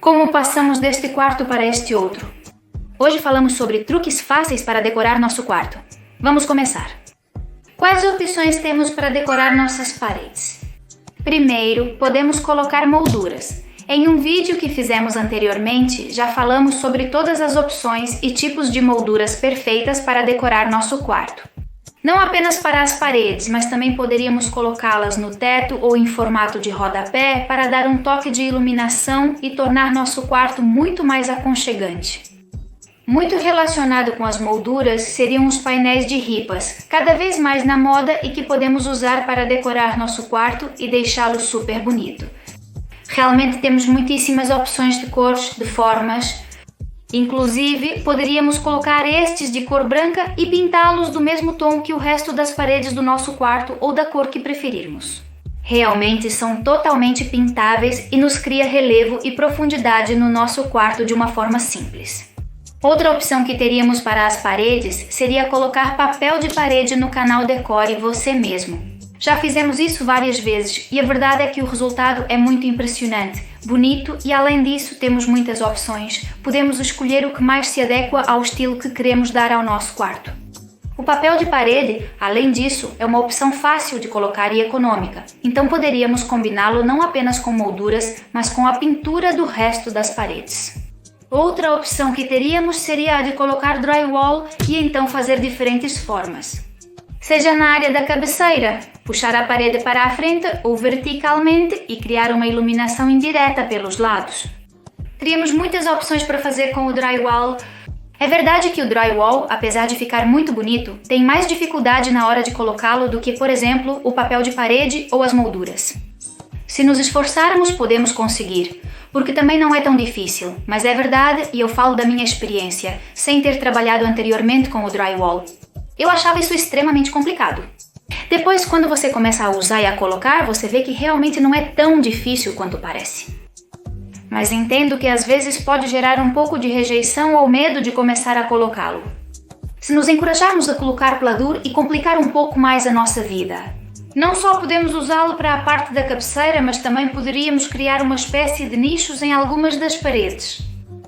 Como passamos deste quarto para este outro? Hoje falamos sobre truques fáceis para decorar nosso quarto. Vamos começar. Quais opções temos para decorar nossas paredes? Primeiro, podemos colocar molduras. Em um vídeo que fizemos anteriormente, já falamos sobre todas as opções e tipos de molduras perfeitas para decorar nosso quarto. Não apenas para as paredes, mas também poderíamos colocá-las no teto ou em formato de rodapé para dar um toque de iluminação e tornar nosso quarto muito mais aconchegante. Muito relacionado com as molduras seriam os painéis de ripas, cada vez mais na moda e que podemos usar para decorar nosso quarto e deixá-lo super bonito. Realmente temos muitíssimas opções de cores, de formas. Inclusive, poderíamos colocar estes de cor branca e pintá-los do mesmo tom que o resto das paredes do nosso quarto ou da cor que preferirmos. Realmente são totalmente pintáveis e nos cria relevo e profundidade no nosso quarto de uma forma simples. Outra opção que teríamos para as paredes seria colocar papel de parede no canal Decore você mesmo. Já fizemos isso várias vezes e a verdade é que o resultado é muito impressionante, bonito e além disso temos muitas opções. Podemos escolher o que mais se adequa ao estilo que queremos dar ao nosso quarto. O papel de parede, além disso, é uma opção fácil de colocar e econômica, então poderíamos combiná-lo não apenas com molduras, mas com a pintura do resto das paredes. Outra opção que teríamos seria a de colocar drywall e então fazer diferentes formas. Seja na área da cabeceira, puxar a parede para a frente ou verticalmente e criar uma iluminação indireta pelos lados. Teríamos muitas opções para fazer com o drywall. É verdade que o drywall, apesar de ficar muito bonito, tem mais dificuldade na hora de colocá-lo do que, por exemplo, o papel de parede ou as molduras. Se nos esforçarmos, podemos conseguir, porque também não é tão difícil, mas é verdade e eu falo da minha experiência, sem ter trabalhado anteriormente com o drywall. Eu achava isso extremamente complicado. Depois, quando você começa a usar e a colocar, você vê que realmente não é tão difícil quanto parece. Mas entendo que às vezes pode gerar um pouco de rejeição ou medo de começar a colocá-lo. Se nos encorajarmos a colocar pladur e complicar um pouco mais a nossa vida. Não só podemos usá-lo para a parte da cabeceira, mas também poderíamos criar uma espécie de nichos em algumas das paredes.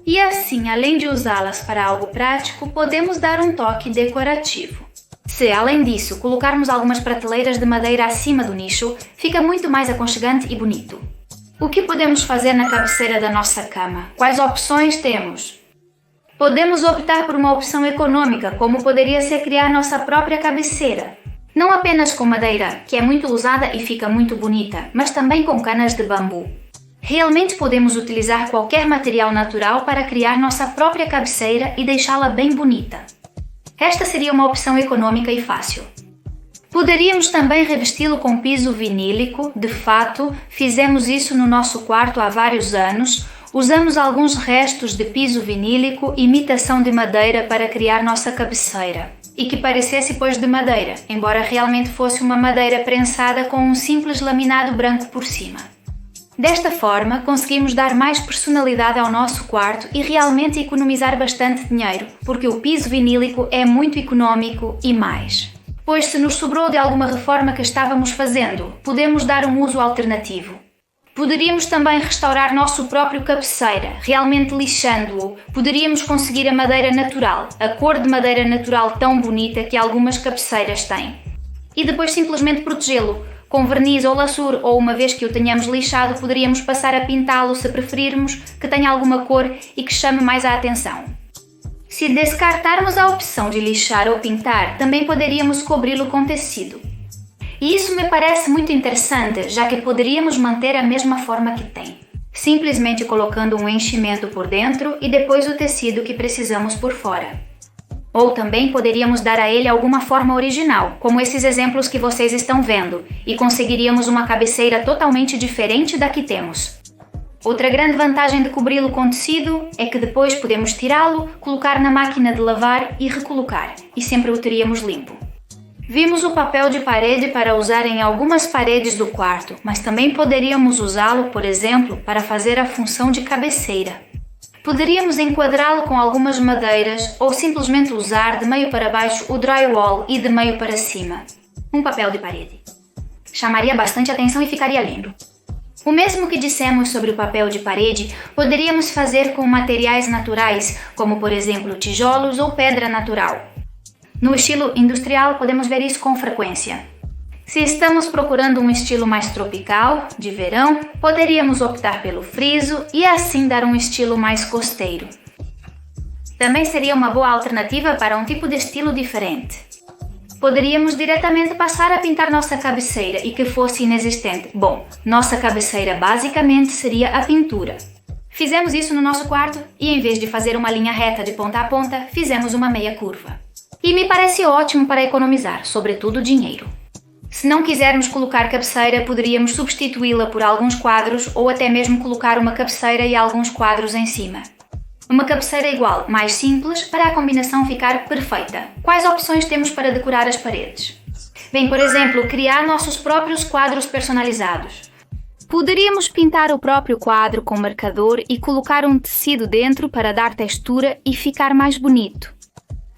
E assim, além de usá-las para algo prático, podemos dar um toque decorativo. Se, além disso, colocarmos algumas prateleiras de madeira acima do nicho, fica muito mais aconchegante e bonito. O que podemos fazer na cabeceira da nossa cama? Quais opções temos? Podemos optar por uma opção econômica, como poderia ser criar nossa própria cabeceira. Não apenas com madeira, que é muito usada e fica muito bonita, mas também com canas de bambu. Realmente podemos utilizar qualquer material natural para criar nossa própria cabeceira e deixá-la bem bonita. Esta seria uma opção econômica e fácil. Poderíamos também revesti-lo com piso vinílico, de fato, fizemos isso no nosso quarto há vários anos, usamos alguns restos de piso vinílico e imitação de madeira para criar nossa cabeceira. E que parecesse pois de madeira, embora realmente fosse uma madeira prensada com um simples laminado branco por cima. Desta forma, conseguimos dar mais personalidade ao nosso quarto e realmente economizar bastante dinheiro, porque o piso vinílico é muito econômico e mais. Pois se nos sobrou de alguma reforma que estávamos fazendo, podemos dar um uso alternativo. Poderíamos também restaurar nosso próprio cabeceira, realmente lixando-o. Poderíamos conseguir a madeira natural, a cor de madeira natural tão bonita que algumas cabeceiras têm. E depois simplesmente protegê-lo. Com verniz ou laçur, ou uma vez que o tenhamos lixado, poderíamos passar a pintá-lo se preferirmos, que tenha alguma cor e que chame mais a atenção. Se descartarmos a opção de lixar ou pintar, também poderíamos cobri-lo com tecido. E isso me parece muito interessante, já que poderíamos manter a mesma forma que tem, simplesmente colocando um enchimento por dentro e depois o tecido que precisamos por fora. Ou também poderíamos dar a ele alguma forma original, como esses exemplos que vocês estão vendo, e conseguiríamos uma cabeceira totalmente diferente da que temos. Outra grande vantagem de cobri-lo com tecido é que depois podemos tirá-lo, colocar na máquina de lavar e recolocar, e sempre o teríamos limpo. Vimos o papel de parede para usar em algumas paredes do quarto, mas também poderíamos usá-lo, por exemplo, para fazer a função de cabeceira. Poderíamos enquadrá-lo com algumas madeiras ou simplesmente usar de meio para baixo o drywall e de meio para cima. Um papel de parede. Chamaria bastante atenção e ficaria lindo. O mesmo que dissemos sobre o papel de parede, poderíamos fazer com materiais naturais, como por exemplo tijolos ou pedra natural. No estilo industrial, podemos ver isso com frequência. Se estamos procurando um estilo mais tropical, de verão, poderíamos optar pelo friso e assim dar um estilo mais costeiro. Também seria uma boa alternativa para um tipo de estilo diferente. Poderíamos diretamente passar a pintar nossa cabeceira e que fosse inexistente. Bom, nossa cabeceira basicamente seria a pintura. Fizemos isso no nosso quarto e em vez de fazer uma linha reta de ponta a ponta, fizemos uma meia curva. E me parece ótimo para economizar, sobretudo dinheiro. Se não quisermos colocar cabeceira, poderíamos substituí-la por alguns quadros ou até mesmo colocar uma cabeceira e alguns quadros em cima. Uma cabeceira igual, mais simples, para a combinação ficar perfeita. Quais opções temos para decorar as paredes? Bem, por exemplo, criar nossos próprios quadros personalizados. Poderíamos pintar o próprio quadro com marcador e colocar um tecido dentro para dar textura e ficar mais bonito.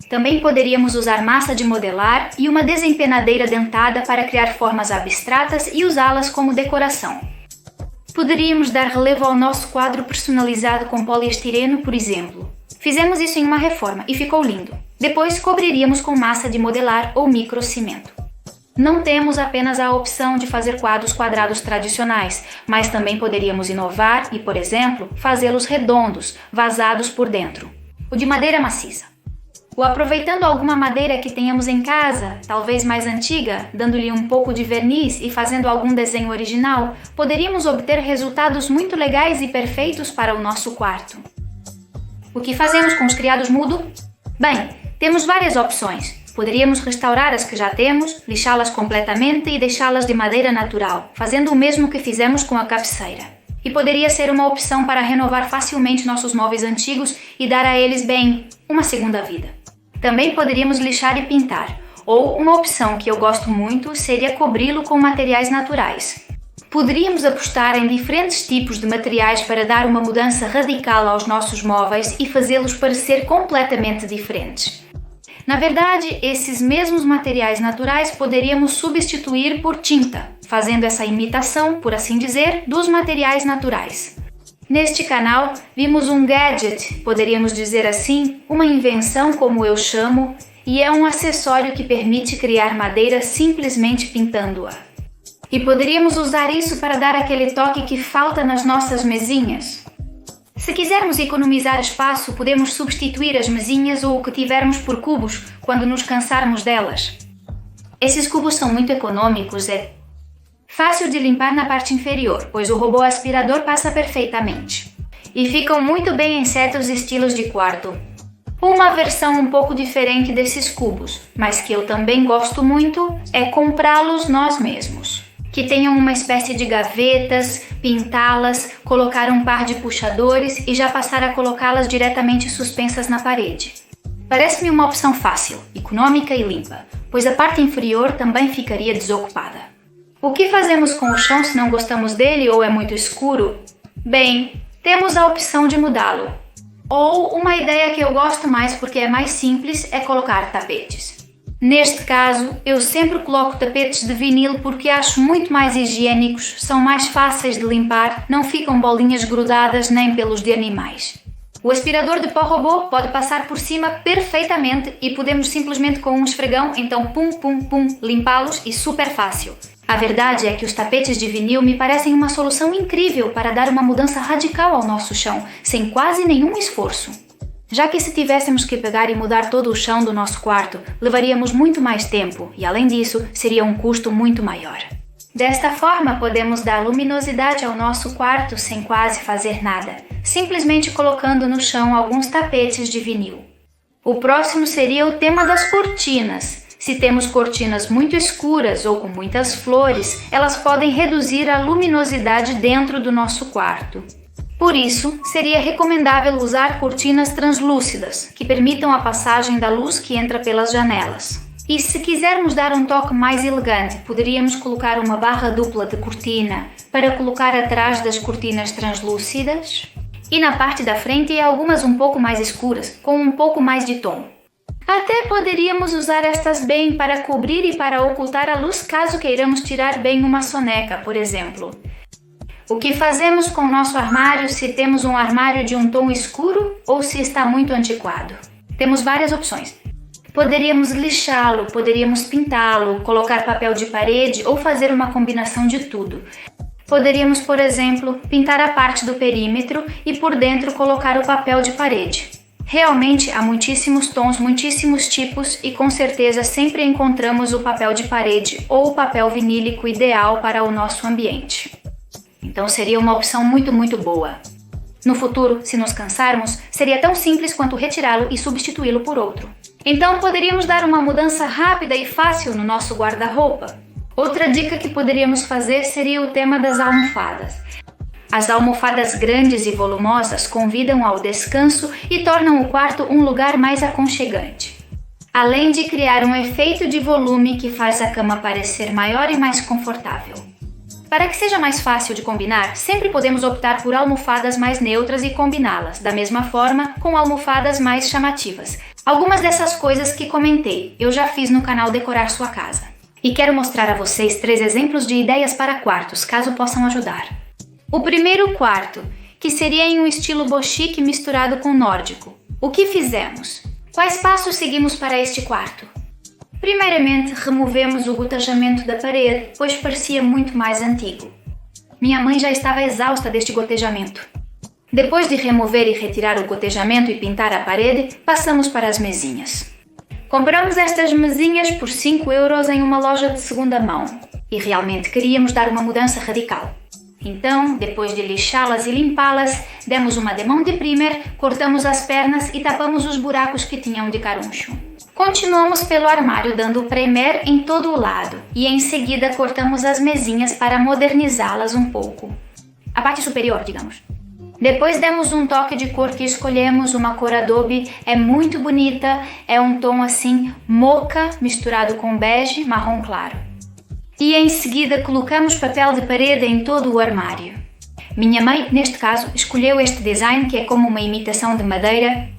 Também poderíamos usar massa de modelar e uma desempenadeira dentada para criar formas abstratas e usá-las como decoração. Poderíamos dar relevo ao nosso quadro personalizado com poliestireno, por exemplo. Fizemos isso em uma reforma e ficou lindo. Depois cobriríamos com massa de modelar ou microcimento. Não temos apenas a opção de fazer quadros quadrados tradicionais, mas também poderíamos inovar e, por exemplo, fazê-los redondos, vazados por dentro. O de madeira maciça. Ou aproveitando alguma madeira que tenhamos em casa, talvez mais antiga, dando-lhe um pouco de verniz e fazendo algum desenho original, poderíamos obter resultados muito legais e perfeitos para o nosso quarto. O que fazemos com os criados mudo? Bem, temos várias opções. Poderíamos restaurar as que já temos, lixá-las completamente e deixá-las de madeira natural, fazendo o mesmo que fizemos com a cabeceira. E poderia ser uma opção para renovar facilmente nossos móveis antigos e dar a eles, bem, uma segunda vida. Também poderíamos lixar e pintar, ou uma opção que eu gosto muito seria cobri-lo com materiais naturais. Poderíamos apostar em diferentes tipos de materiais para dar uma mudança radical aos nossos móveis e fazê-los parecer completamente diferentes. Na verdade, esses mesmos materiais naturais poderíamos substituir por tinta, fazendo essa imitação, por assim dizer, dos materiais naturais. Neste canal, vimos um gadget, poderíamos dizer assim, uma invenção como eu chamo, e é um acessório que permite criar madeira simplesmente pintando-a. E poderíamos usar isso para dar aquele toque que falta nas nossas mesinhas. Se quisermos economizar espaço, podemos substituir as mesinhas ou o que tivermos por cubos quando nos cansarmos delas. Esses cubos são muito econômicos, é fácil de limpar na parte inferior, pois o robô aspirador passa perfeitamente. E ficam muito bem em certos estilos de quarto. Uma versão um pouco diferente desses cubos, mas que eu também gosto muito, é comprá-los nós mesmos. Que tenham uma espécie de gavetas, pintá-las, colocar um par de puxadores e já passar a colocá-las diretamente suspensas na parede. Parece-me uma opção fácil, econômica e limpa, pois a parte inferior também ficaria desocupada. O que fazemos com o chão se não gostamos dele ou é muito escuro? Bem, temos a opção de mudá-lo. Ou uma ideia que eu gosto mais porque é mais simples é colocar tapetes. Neste caso, eu sempre coloco tapetes de vinil porque acho muito mais higiênicos, são mais fáceis de limpar, não ficam bolinhas grudadas nem pelos de animais. O aspirador de pó robô pode passar por cima perfeitamente e podemos simplesmente com um esfregão, então pum pum pum, limpá-los e super fácil. A verdade é que os tapetes de vinil me parecem uma solução incrível para dar uma mudança radical ao nosso chão, sem quase nenhum esforço. Já que se tivéssemos que pegar e mudar todo o chão do nosso quarto, levaríamos muito mais tempo e, além disso, seria um custo muito maior. Desta forma, podemos dar luminosidade ao nosso quarto sem quase fazer nada, simplesmente colocando no chão alguns tapetes de vinil. O próximo seria o tema das cortinas. Se temos cortinas muito escuras ou com muitas flores, elas podem reduzir a luminosidade dentro do nosso quarto. Por isso, seria recomendável usar cortinas translúcidas, que permitam a passagem da luz que entra pelas janelas. E se quisermos dar um toque mais elegante, poderíamos colocar uma barra dupla de cortina para colocar atrás das cortinas translúcidas e na parte da frente algumas um pouco mais escuras, com um pouco mais de tom. Até poderíamos usar estas bem para cobrir e para ocultar a luz caso queiramos tirar bem uma soneca, por exemplo. O que fazemos com o nosso armário se temos um armário de um tom escuro ou se está muito antiquado? Temos várias opções. Poderíamos lixá-lo, poderíamos pintá-lo, colocar papel de parede ou fazer uma combinação de tudo. Poderíamos, por exemplo, pintar a parte do perímetro e por dentro colocar o papel de parede. Realmente há muitíssimos tons, muitíssimos tipos e com certeza sempre encontramos o papel de parede ou o papel vinílico ideal para o nosso ambiente. Então seria uma opção muito boa. No futuro, se nos cansarmos, seria tão simples quanto retirá-lo e substituí-lo por outro. Então poderíamos dar uma mudança rápida e fácil no nosso guarda-roupa. Outra dica que poderíamos fazer seria o tema das almofadas. As almofadas grandes e volumosas convidam ao descanso e tornam o quarto um lugar mais aconchegante. Além de criar um efeito de volume que faz a cama parecer maior e mais confortável. Para que seja mais fácil de combinar, sempre podemos optar por almofadas mais neutras e combiná-las, da mesma forma, com almofadas mais chamativas. Algumas dessas coisas que comentei, eu já fiz no canal Decorar Sua Casa. E quero mostrar a vocês 3 exemplos de ideias para quartos, caso possam ajudar. O primeiro quarto, que seria em um estilo bochique misturado com nórdico. O que fizemos? Quais passos seguimos para este quarto? Primeiramente, removemos o gotejamento da parede, pois parecia muito mais antigo. Minha mãe já estava exausta deste gotejamento. Depois de remover e retirar o gotejamento e pintar a parede, passamos para as mesinhas. Compramos estas mesinhas por 5 euros em uma loja de segunda mão e realmente queríamos dar uma mudança radical. Então, depois de lixá-las e limpá-las, demos uma demão de primer, cortamos as pernas e tapamos os buracos que tinham de caruncho. Continuamos pelo armário dando primer em todo o lado e em seguida cortamos as mesinhas para modernizá-las um pouco. A parte superior, digamos. Depois demos um toque de cor que escolhemos, uma cor adobe, é muito bonita, é um tom assim mocha misturado com bege, marrom claro. E em seguida colocamos papel de parede em todo o armário. Minha mãe, neste caso, escolheu este design que é como uma imitação de madeira.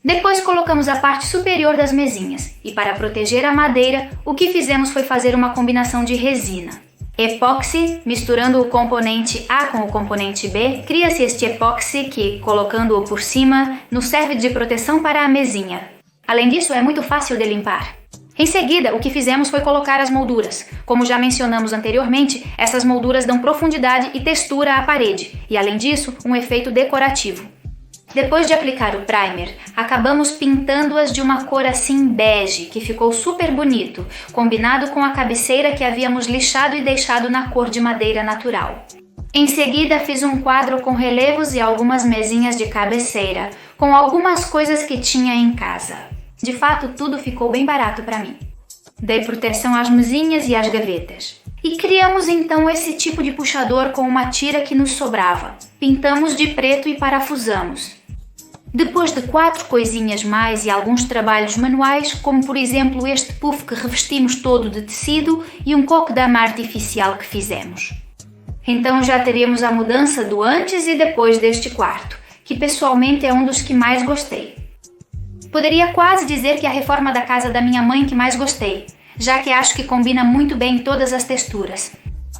Depois colocamos a parte superior das mesinhas e para proteger a madeira, o que fizemos foi fazer uma combinação de resina. Epóxi, misturando o componente A com o componente B, cria-se este epóxi que, colocando-o por cima, nos serve de proteção para a mesinha. Além disso, é muito fácil de limpar. Em seguida, o que fizemos foi colocar as molduras. Como já mencionamos anteriormente, essas molduras dão profundidade e textura à parede, e além disso, um efeito decorativo. Depois de aplicar o primer, acabamos pintando-as de uma cor assim bege, que ficou super bonito, combinado com a cabeceira que havíamos lixado e deixado na cor de madeira natural. Em seguida, fiz um quadro com relevos e algumas mesinhas de cabeceira, com algumas coisas que tinha em casa. De fato, tudo ficou bem barato para mim. Dei proteção às mesinhas e às gavetas. E criamos então esse tipo de puxador com uma tira que nos sobrava. Pintamos de preto e parafusamos. Depois de 4 coisinhas mais e alguns trabalhos manuais, como por exemplo este puff que revestimos todo de tecido e um coque dama artificial que fizemos. Então já teremos a mudança do antes e depois deste quarto, que pessoalmente é um dos que mais gostei. Poderia quase dizer que é a reforma da casa da minha mãe que mais gostei, já que acho que combina muito bem todas as texturas.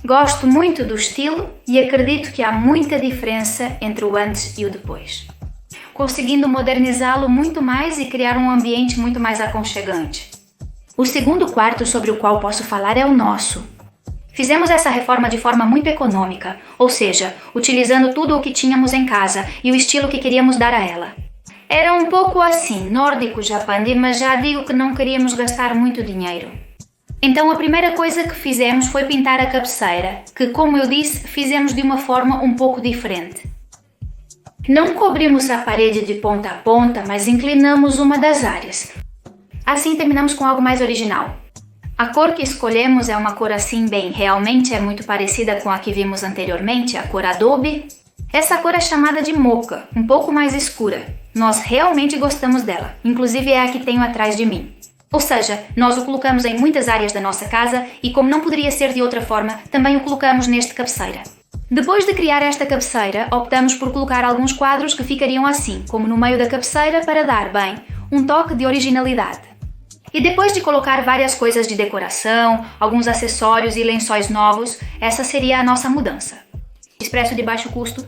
Gosto muito do estilo e acredito que há muita diferença entre o antes e o depois, conseguindo modernizá-lo muito mais e criar um ambiente muito mais aconchegante. O segundo quarto sobre o qual posso falar é o nosso. Fizemos essa reforma de forma muito econômica, ou seja, utilizando tudo o que tínhamos em casa e o estilo que queríamos dar a ela. Era um pouco assim, nórdico japandi, mas já digo que não queríamos gastar muito dinheiro. Então a primeira coisa que fizemos foi pintar a cabeceira, que como eu disse, fizemos de uma forma um pouco diferente. Não cobrimos a parede de ponta a ponta, mas inclinamos uma das áreas. Assim terminamos com algo mais original. A cor que escolhemos é uma cor assim bem, realmente é muito parecida com a que vimos anteriormente, a cor adobe. Essa cor é chamada de mocha, um pouco mais escura. Nós realmente gostamos dela, inclusive é a que tenho atrás de mim. Ou seja, nós o colocamos em muitas áreas da nossa casa e como não poderia ser de outra forma, também o colocamos neste cabeceira. Depois de criar esta cabeceira, optamos por colocar alguns quadros que ficariam assim, como no meio da cabeceira para dar, bem, um toque de originalidade. E depois de colocar várias coisas de decoração, alguns acessórios e lençóis novos, essa seria a nossa mudança. expresso de baixo custo.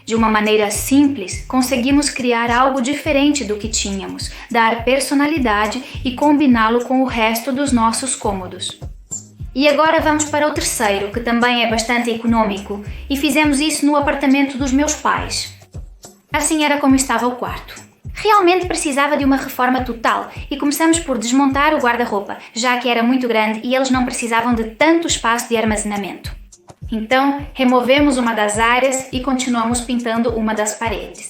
De uma maneira simples, conseguimos criar algo diferente do que tínhamos, dar personalidade e combiná-lo com o resto dos nossos cômodos. E agora vamos para o terceiro, que também é bastante econômico, e fizemos isso no apartamento dos meus pais. Assim era como estava o quarto. Realmente precisava de uma reforma total e começamos por desmontar o guarda-roupa, já que era muito grande e eles não precisavam de tanto espaço de armazenamento. Então, removemos uma das áreas e continuamos pintando uma das paredes.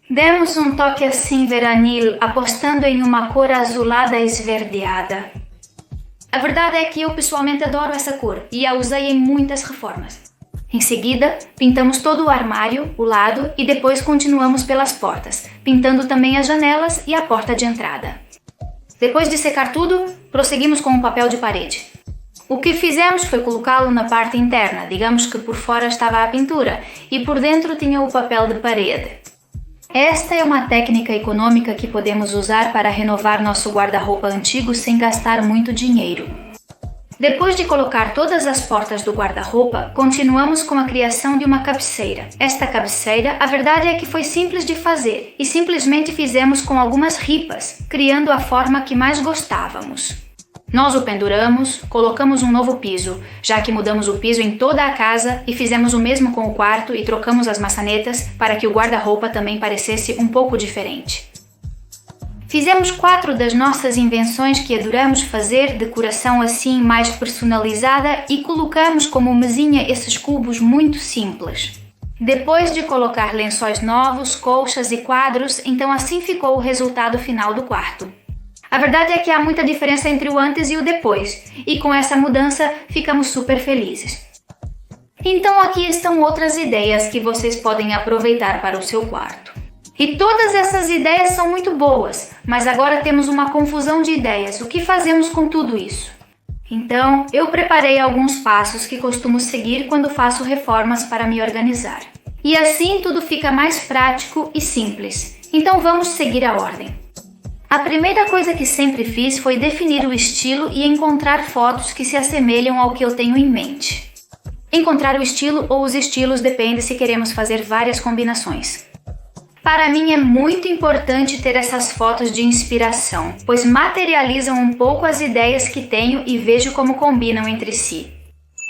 Demos um toque assim veranil, apostando em uma cor azulada esverdeada. A verdade é que eu pessoalmente adoro essa cor e a usei em muitas reformas. Em seguida, pintamos todo o armário, o lado e depois continuamos pelas portas, pintando também as janelas e a porta de entrada. Depois de secar tudo, prosseguimos com o papel de parede. O que fizemos foi colocá-lo na parte interna, digamos que por fora estava a pintura e por dentro tinha o papel de parede. Esta é uma técnica econômica que podemos usar para renovar nosso guarda-roupa antigo sem gastar muito dinheiro. Depois de colocar todas as portas do guarda-roupa, continuamos com a criação de uma cabeceira. Esta cabeceira, a verdade é que foi simples de fazer e simplesmente fizemos com algumas ripas, criando a forma que mais gostávamos. Nós o penduramos, colocamos um novo piso, já que mudamos o piso em toda a casa e fizemos o mesmo com o quarto e trocamos as maçanetas para que o guarda-roupa também parecesse um pouco diferente. Fizemos 4 das nossas invenções que adoramos fazer, decoração assim mais personalizada e colocamos como mesinha esses cubos muito simples. Depois de colocar lençóis novos, colchas e quadros, então assim ficou o resultado final do quarto. A verdade é que há muita diferença entre o antes e o depois, e com essa mudança ficamos super felizes. Então aqui estão outras ideias que vocês podem aproveitar para o seu quarto. E todas essas ideias são muito boas, mas agora temos uma confusão de ideias. O que fazemos com tudo isso? Então, eu preparei alguns passos que costumo seguir quando faço reformas para me organizar. E assim tudo fica mais prático e simples. Então vamos seguir a ordem. A primeira coisa que sempre fiz foi definir o estilo e encontrar fotos que se assemelham ao que eu tenho em mente. Encontrar o estilo ou os estilos depende se queremos fazer várias combinações. Para mim é muito importante ter essas fotos de inspiração, pois materializam um pouco as ideias que tenho e vejo como combinam entre si.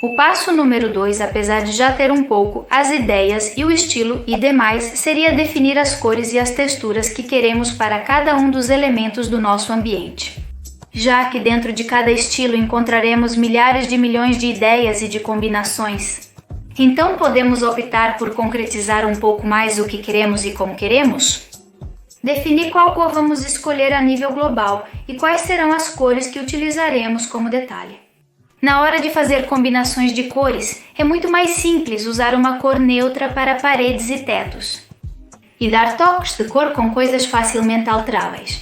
O passo número 2, apesar de já ter um pouco as ideias e o estilo e demais, seria definir as cores e as texturas que queremos para cada um dos elementos do nosso ambiente. Já que dentro de cada estilo encontraremos milhares de milhões de ideias e de combinações. Então podemos optar por concretizar um pouco mais o que queremos e como queremos? Definir qual cor vamos escolher a nível global e quais serão as cores que utilizaremos como detalhe. Na hora de fazer combinações de cores, é muito mais simples usar uma cor neutra para paredes e tetos. E dar toques de cor com coisas facilmente alteráveis.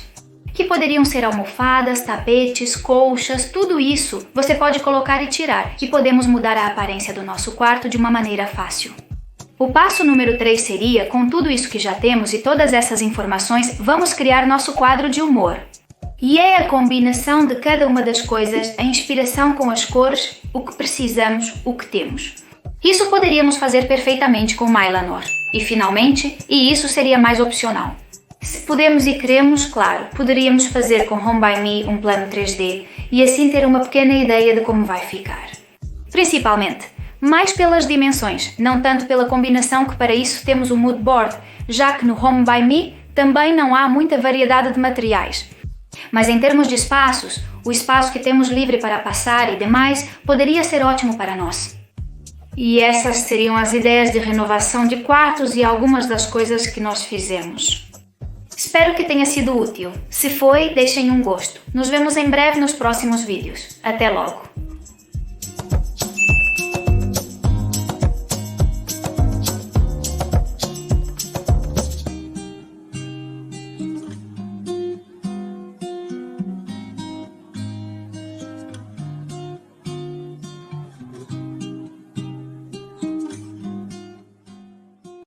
Que poderiam ser almofadas, tapetes, colchas, tudo isso você pode colocar e tirar, e podemos mudar a aparência do nosso quarto de uma maneira fácil. O passo número 3 seria, com tudo isso que já temos e todas essas informações, vamos criar nosso quadro de humor. E é a combinação de cada uma das coisas, a inspiração com as cores, o que precisamos, o que temos. Isso poderíamos fazer perfeitamente com Mylanor. E finalmente, e isso seria mais opcional. Se podemos e queremos, claro, poderíamos fazer com Home by Me um plano 3D e assim ter uma pequena ideia de como vai ficar. Principalmente, mais pelas dimensões, não tanto pela combinação que para isso temos o mood board, já que no Home by Me também não há muita variedade de materiais. Mas em termos de espaços, o espaço que temos livre para passar e demais poderia ser ótimo para nós. E essas seriam as ideias de renovação de quartos e algumas das coisas que nós fizemos. Espero que tenha sido útil. Se foi, deixem um gosto. Nos vemos em breve nos próximos vídeos. Até logo!